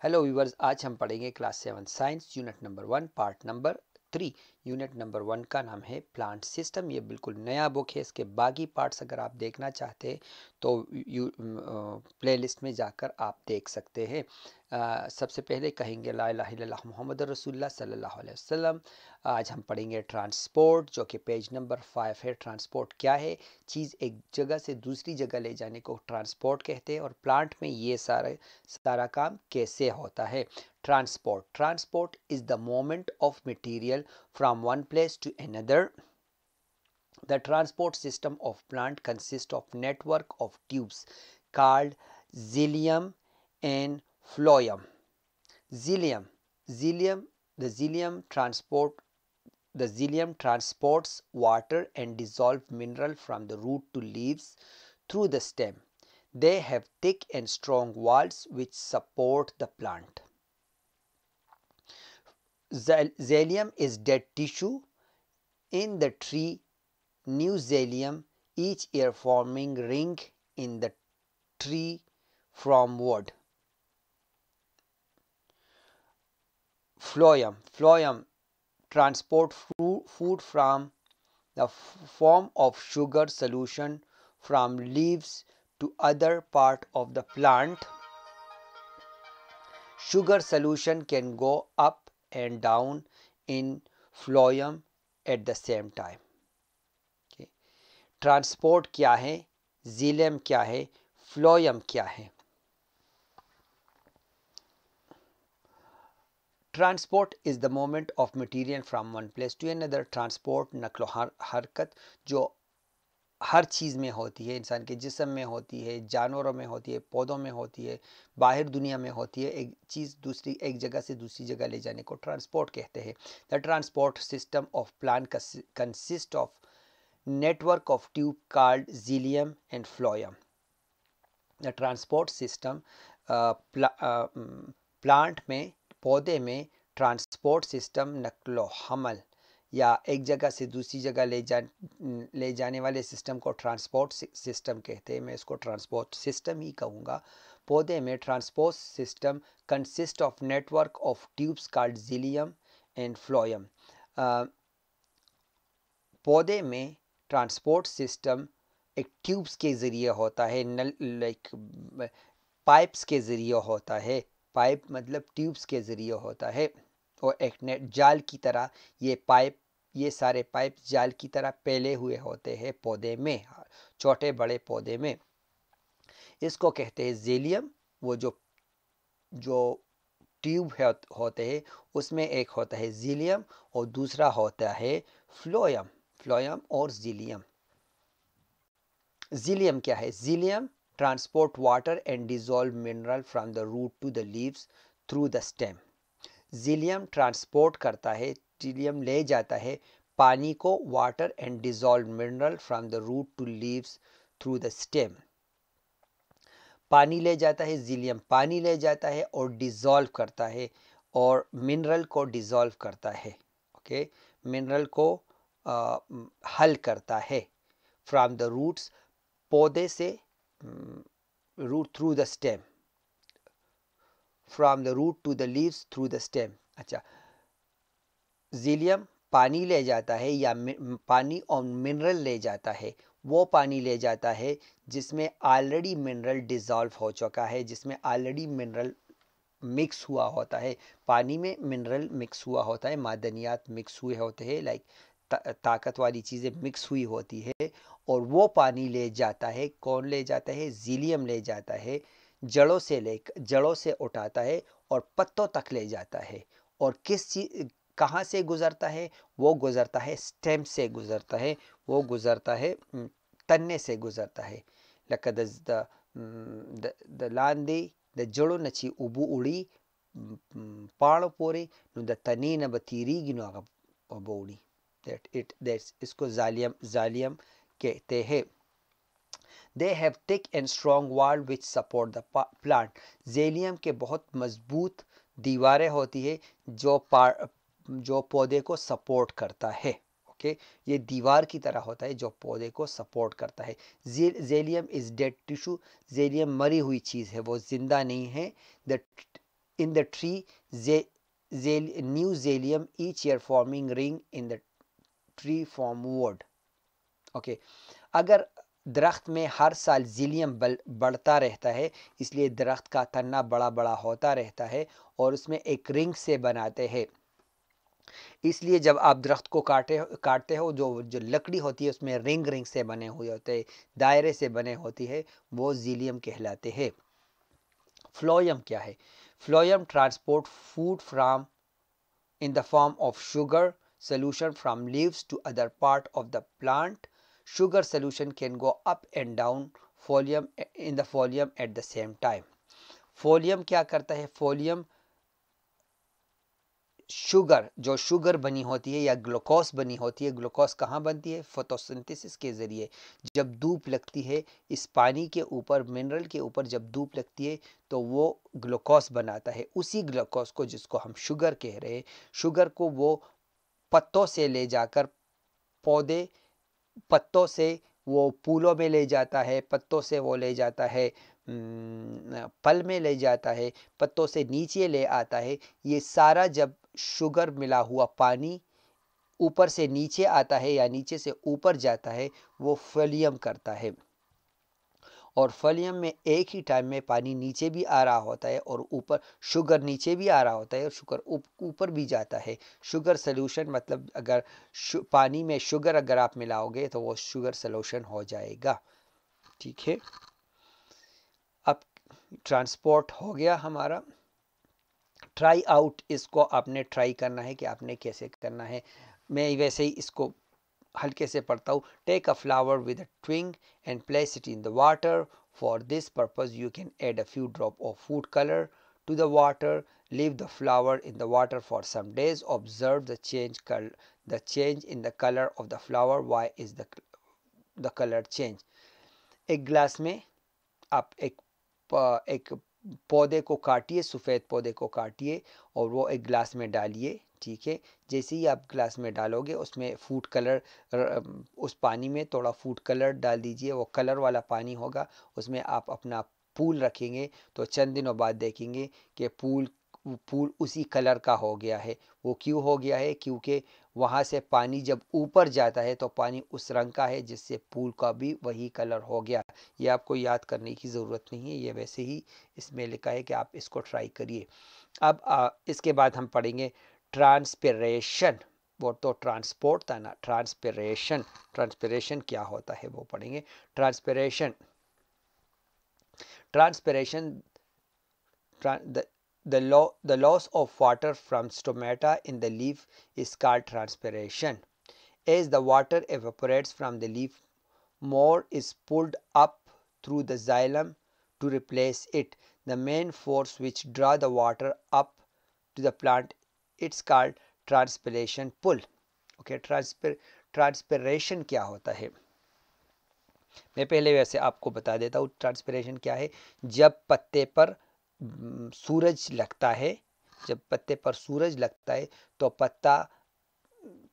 Hello viewers, आज हम पढ़ेंगे class 7 science unit number 1 part number 3। Unit number 1 का नाम है प्लांट सिस्टम। ये बिल्कुल नया बुक है। इसके बाकी पार्ट्स अगर आप देखना चाहते हैं तो प्लेलिस्ट में जाकर आप देख सकते हैं। सबसे पहले कहेंगे ला इलाहा इल्लल्लाह मुहम्मद रसूलुल्लाह सल्लल्लाहु अलैहि वसल्लम। आज हम पढ़ेंगे ट्रांसपोर्ट, जो कि पेज नंबर 5 है। ट्रांसपोर्ट क्या है? चीज़ एक जगह से दूसरी जगह ले जाने को ट्रांसपोर्ट कहते हैं, और प्लांट में ये सारा काम कैसे होता है। Transport is the movement of material from one place to another. The transport system of plant consists of network of tubes called xylem and phloem. Xylem, xylem, the xylem transports water and dissolved mineral from the root to leaves through the stem. They have thick and strong walls which support the plant. Xylem is dead tissue in the tree. New xylem each year forming ring in the tree from wood. Phloem transport food from the form of sugar solution from leaves to other part of the plant. Sugar solution can go up and down in phloem at the same time. Transport क्या है, xylem क्या है, phloem क्या है? Transport is the movement of material from one place to another. Transport नकलो हरकत जो हर चीज़ में होती है, इंसान के जिस्म में होती है, जानवरों में होती है, पौधों में होती है, बाहर दुनिया में होती है। एक चीज़ दूसरी एक जगह से दूसरी जगह ले जाने को ट्रांसपोर्ट कहते हैं. The transport system of plant consist of network of tube called xylem and phloem. The transport system plant में, पौधे में ट्रांसपोर्ट सिस्टम नकलो हमल या एक जगह से दूसरी जगह ले जाने वाले सिस्टम को ट्रांसपोर्ट सिस्टम कहते हैं. मैं इसको ट्रांसपोर्ट सिस्टम ही कहूँगा. पौधे में transport system consist of network of tubes called xylem and phloem. पौधे में ट्रांसपोर्ट सिस्टम एक ट्यूब्स के ज़रिए होता है, लाइक पाइप्स के ज़रिए होता है. पाइप मतलब ट्यूब्स के ज़रिए होता है, और एक नेट जाल की तरह ये सारे पाइप जाल की तरह फैले हुए होते हैं पौधे में, छोटे बड़े पौधे में. इसको कहते हैं xylem. वो जो ट्यूब होते हैं उसमें एक होता है xylem और दूसरा होता है phloem. और xylem. Xylem क्या है? Xylem transport water and dissolved mineral from the root to the leaves through the stem. Xylem transport करता है, xylem ले जाता है पानी को, water and dissolved mineral from the root to leaves through the stem. पानी ले जाता है, xylem पानी ले जाता है और डिसॉल्व करता है, और मिनरल को डिसॉल्व करता है. ओके, मिनरल को हल करता है. फ्रॉम द रूट्स, पौधे से, root through the stem. From the root to the leaves through the stem. अच्छा, xylem पानी ले जाता है या पानी और मिनरल ले जाता है. वो पानी ले जाता है जिसमें ऑलरेडी मिनरल डिसॉल्व हो चुका है, जिसमें ऑलरेडी मिनरल मिक्स हुआ होता है. पानी में मिनरल मिक्स हुआ होता है, मादनियात मिक्स हुए होते हैं, लाइक ताकत वाली चीज़ें मिक्स हुई होती है, और वो पानी ले जाता है. कौन ले जाता है? xylem ले जाता है. जड़ों से उठाता है और पत्तों तक ले जाता है. और कहाँ से गुज़रता है? वो गुज़रता है स्टेम से गुज़रता है, वो गुज़रता है तन्ने से गुज़रता है. लकद द लांदी द जड़ो नची उबू उड़ी पाड़ पोरे नु द तनी न बतीरी गिनो उड़ी. इसको xylem कहते हैं. They have thick and strong wall which support the plant. xylem के बहुत मजबूत दीवारें होती है जो पौधे को सपोर्ट करता है. ओके, ये दीवार की तरह होता है जो पौधे को सपोर्ट करता है. xylem is dead tissue. xylem मरी हुई चीज़ है, वो जिंदा नहीं है. in the tree new xylem each year forming ring in the tree form wood. Okay अगर दरख्त में हर साल ज़िलियम बढ़ता रहता है, इसलिए दरख्त का तन्ना बड़ा बड़ा होता रहता है और उसमें एक रिंग से बनाते हैं। इसलिए जब आप दरख्त को काटते हो जो लकड़ी होती है उसमें रिंग रिंग से बने हुए होते हैं, दायरे से बने होती है, वो ज़िलियम कहलाते हैं। फ्लोयम क्या है? Phloem transport food from in the form of sugar solution from leaves to other part of the plant. Sugar solution can go up and down folium in the folium at the same time. Folium क्या करता है? Folium sugar, जो sugar बनी होती है या glucose बनी होती है, ग्लूकोज कहाँ बनती है? फोटोसिंथेसिस के ज़रिए। जब धूप लगती है इस पानी के ऊपर, मिनरल के ऊपर जब धूप लगती है तो वो ग्लूकोज बनाता है। उसी ग्लूकोज को, जिसको हम शुगर कह रहे हैं, शुगर को वो पत्तों से ले जाकर पत्तों से वो फूलों में ले जाता है, पत्तों से वो ले जाता है फल में ले जाता है, पत्तों से नीचे ले आता है। ये सारा जब शुगर मिला हुआ पानी ऊपर से नीचे आता है या नीचे से ऊपर जाता है, वो फ्लोयम करता है। और फ्लोयम में एक ही टाइम में पानी नीचे भी आ रहा होता है और ऊपर शुगर नीचे भी आ रहा होता है और शुगर ऊपर भी जाता है। शुगर सॉल्यूशन मतलब अगर पानी में शुगर अगर आप मिलाओगे तो वो शुगर सॉल्यूशन हो जाएगा। ठीक है, अब ट्रांसपोर्ट हो गया हमारा। ट्राई आउट, इसको आपने ट्राई करना है कि आपने कैसे करना है। मैं वैसे ही इसको हल्के से पढ़ता हूँ। Take a flower with a twig and place it in the water. For this purpose you can add a few drop of food colour to the water. Leave the flower in the water for some days. Observe the change in the color of the flower. Why is the color change? एक glass में आप एक पौधे को काटिए, सफ़ेद पौधे को काटिए और वो एक ग्लास में डालिए। ठीक है, जैसे ही आप ग्लास में डालोगे उसमें फूड कलर, उस पानी में थोड़ा फूड कलर डाल दीजिए। वो कलर वाला पानी होगा, उसमें आप अपना फूल रखेंगे तो चंद दिनों बाद देखेंगे कि फूल उसी कलर का हो गया है। वो क्यों हो गया है? क्योंकि वहाँ से पानी जब ऊपर जाता है तो पानी उस रंग का है जिससे फूल का भी वही कलर हो गया। ये आपको याद करने की ज़रूरत नहीं है, ये वैसे ही इसमें लिखा है कि आप इसको ट्राई करिए। अब इसके बाद हम पढ़ेंगे ट्रांसपिरेशन। वो तो ट्रांसपोर्ट था ना, ट्रांसपिरेशन क्या होता है वो पढ़ेंगे। Transpiration the loss of water from stomata in the leaf is called transpiration. As the water evaporates from the leaf, more is pulled up through the xylem to replace it. The main force which draw the water up to the plant, it's called transpiration pull. Okay, transpiration क्या होता है? मैं पहले वैसे आपको बता देता हूँ ट्रांसपिरेशन क्या है। जब पत्ते पर सूरज लगता है, जब पत्ते पर सूरज लगता है तो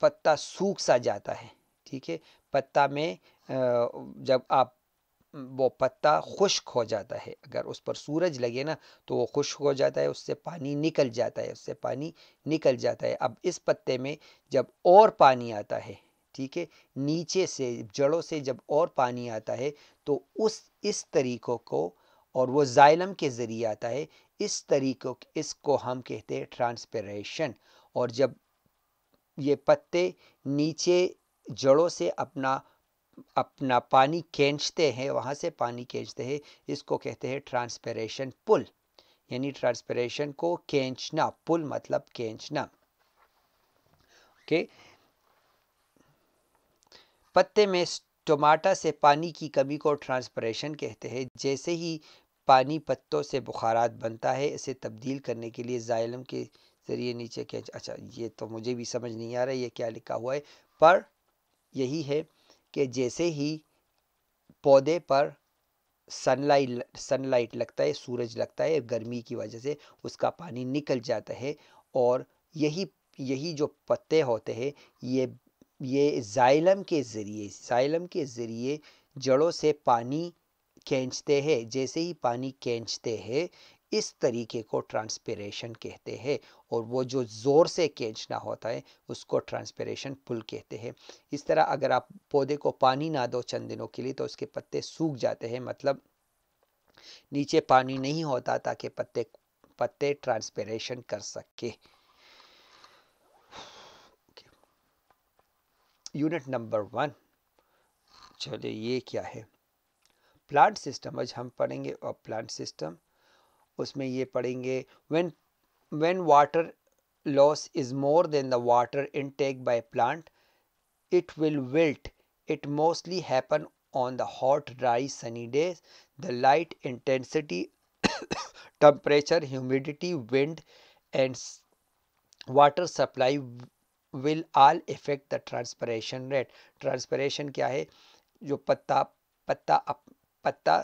पत्ता सूख सा जाता है। ठीक है, पत्ता में जब आप वो पत्ता खुश्क हो जाता है, अगर उस पर सूरज लगे ना तो वो खुश्क हो जाता है, उससे पानी निकल जाता है। अब इस पत्ते में जब और पानी आता है, ठीक है, नीचे से जड़ों से जब और पानी आता है तो इस तरीकों को, और वो जाइलम के ज़रिए आता है, इसको हम कहते हैं ट्रांसपिरेशन। और जब ये पत्ते नीचे जड़ों से अपना पानी खींचते हैं, वहाँ से पानी खींचते हैं, इसको कहते हैं ट्रांसपिरेशन पुल। यानी ट्रांसपिरेशन को खींचना, पुल मतलब खींचना। ओके, पत्ते में स्टोमाटा से पानी की कमी को ट्रांसपिरेशन कहते हैं। जैसे ही पानी पत्तों से बुखारात बनता है, इसे तब्दील करने के लिए जाइलम के ज़रिए नीचे खींच। अच्छा, ये तो मुझे भी समझ नहीं आ रहा है ये क्या लिखा हुआ है, पर यही है कि जैसे ही पौधे पर सनलाइट लगता है, सूरज लगता है, गर्मी की वजह से उसका पानी निकल जाता है और यही जो पत्ते होते हैं ये जाइलम के ज़रिए जड़ों से पानी खींचते हैं। जैसे ही पानी खींचते हैं, इस तरीके को ट्रांसपिरेशन कहते हैं। और वो जो ज़ोर से खींचना होता है उसको ट्रांसपिरेशन पुल कहते हैं। इस तरह अगर आप पौधे को पानी ना दो चंद दिनों के लिए तो उसके पत्ते सूख जाते हैं, मतलब नीचे पानी नहीं होता ताकि पत्ते ट्रांसपिरेशन कर सके। यूनिट नंबर 1, चलिए ये क्या है, प्लांट सिस्टम। आज हम पढ़ेंगे और प्लांट सिस्टम, उसमें ये पढ़ेंगे when water loss is more than the water intake by plant, it will wilt. It mostly happen on the hot, dry, sunny days. The light intensity, temperature, humidity, wind, and water supply will all affect the transpiration rate. Transpiration क्या है? जो पत्ता पत्ता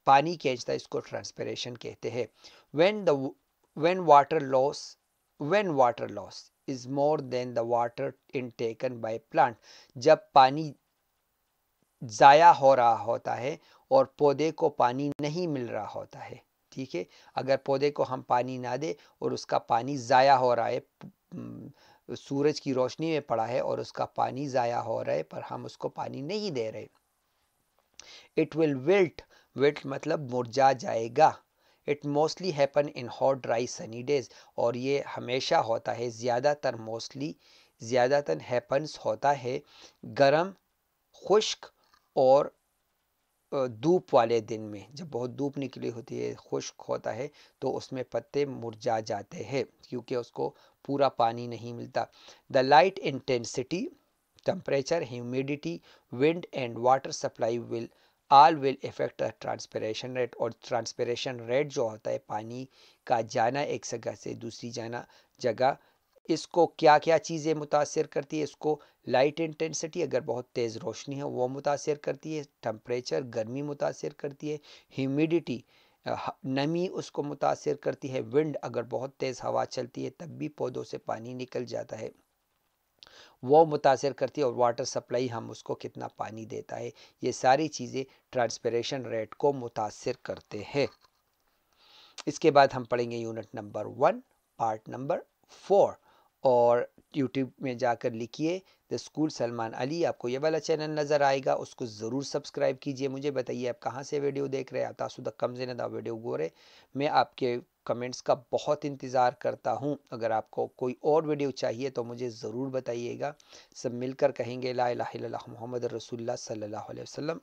पानी खींचता है इसको transpiration कहते हैं। when water loss is more than the water intaken by plant, जब पानी ज़ाया हो रहा होता है और पौधे को पानी नहीं मिल रहा होता है, ठीक है। अगर पौधे को हम पानी ना दे और उसका पानी ज़ाया हो रहा है, सूरज की रोशनी में पड़ा है और उसका पानी ज़ाया हो रहा है पर हम उसको पानी नहीं दे रहे, इट विल विल्ट मतलब मुरझा जाएगा। It mostly happen in hot, dry, Sunny days, और ये हमेशा होता है, ज़्यादातर हैपन्स होता है गर्म, खुश्क और धूप वाले दिन में। जब बहुत धूप निकली होती है, खुश्क होता है, तो उसमें पत्ते मुरझा जाते हैं क्योंकि उसको पूरा पानी नहीं मिलता। The light intensity, temperature, humidity, wind and water supply will effect transpiration rate. और ट्रांसपिरेशन रेट जो होता है, पानी का जाना एक जगह से दूसरी जगह, इसको क्या क्या चीज़ें मुतासिर करती है? इसको लाइट इंटेंसिटी, अगर बहुत तेज़ रोशनी है वो मुतासिर करती है। टेम्परेचर, गर्मी मुतासिर करती है। ह्यूमिडिटी, नमी उसको मुतासिर करती है। विंड, अगर बहुत तेज़ हवा चलती है तब भी पौधों से पानी निकल जाता है, वो मुतासिर करती है। और वाटर सप्लाई, हम उसको कितना पानी देता है, ये सारी चीज़ें ट्रांसपिरेशन रेट को मुतासिर करते हैं। इसके बाद हम पढ़ेंगे यूनिट नंबर 1 पार्ट नंबर 4। और यूट्यूब में जाकर लिखिए द स्कूल सलमान अली, आपको ये वाला चैनल नज़र आएगा, उसको ज़रूर सब्सक्राइब कीजिए। मुझे बताइए आप कहाँ से वीडियो देख रहे हैं, तासुदा कम से ज़्यादा वीडियो गोरे। मैं आपके कमेंट्स का बहुत इंतज़ार करता हूँ। अगर आपको कोई और वीडियो चाहिए तो मुझे ज़रूर बताइएगा। सब मिलकर कहेंगे ला इलाहा इल्लल्लाह मुहम्मद रसूलुल्लाह सल्लल्लाहु अलैहि वसल्लम।